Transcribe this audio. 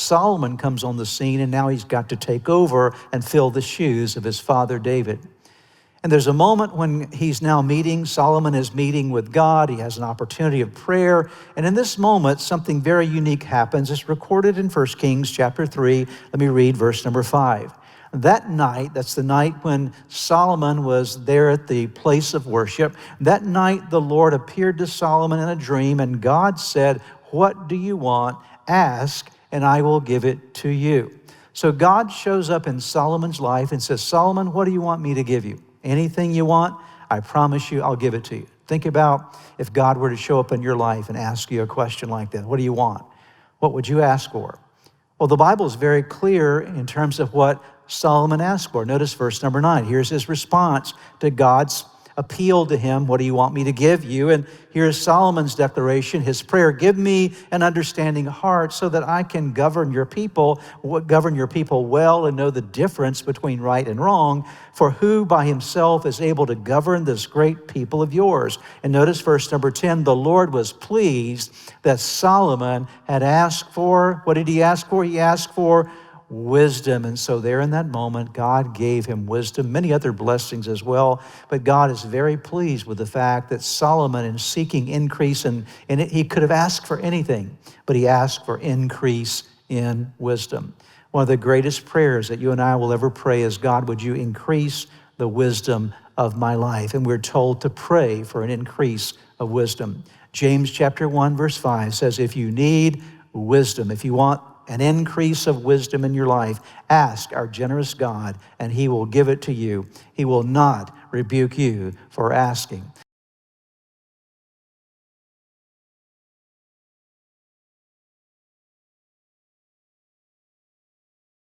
Solomon comes on the scene, and now he's got to take over and fill the shoes of his father David. And there's a moment when he's now meeting, Solomon is meeting with God. He has an opportunity of prayer. And in this moment, something very unique happens. It's recorded in 1 Kings chapter 3. Let me read verse number 5. That night, that's the night when Solomon was there at the place of worship. That night, the Lord appeared to Solomon in a dream, and God said, "What do you want? Ask, and I will give it to you." So God shows up in Solomon's life and says, "Solomon, what do you want me to give you? Anything you want, I promise you, I'll give it to you." Think about if God were to show up in your life and ask you a question like that. What do you want? What would you ask for? Well, the Bible is very clear in terms of what Solomon asked for. Notice verse number 9. Here's his response to God's appeal to him. What do you want me to give you? And here's Solomon's declaration, his prayer: "Give me an understanding heart so that I can govern your people well and know the difference between right and wrong. For who by himself is able to govern this great people of yours?" And notice verse number 10, the Lord was pleased that Solomon had asked for, what did he ask for? He asked for wisdom. And so there in that moment, God gave him wisdom, many other blessings as well. But God is very pleased with the fact that Solomon, in seeking increase, and he could have asked for anything, but he asked for increase in wisdom. One of the greatest prayers that you and I will ever pray is, "God, would you increase the wisdom of my life?" And we're told to pray for an increase of wisdom. James chapter 1, verse 5 says, if you need wisdom, if you want an increase of wisdom in your life, ask our generous God, and he will give it to you. He will not rebuke you for asking.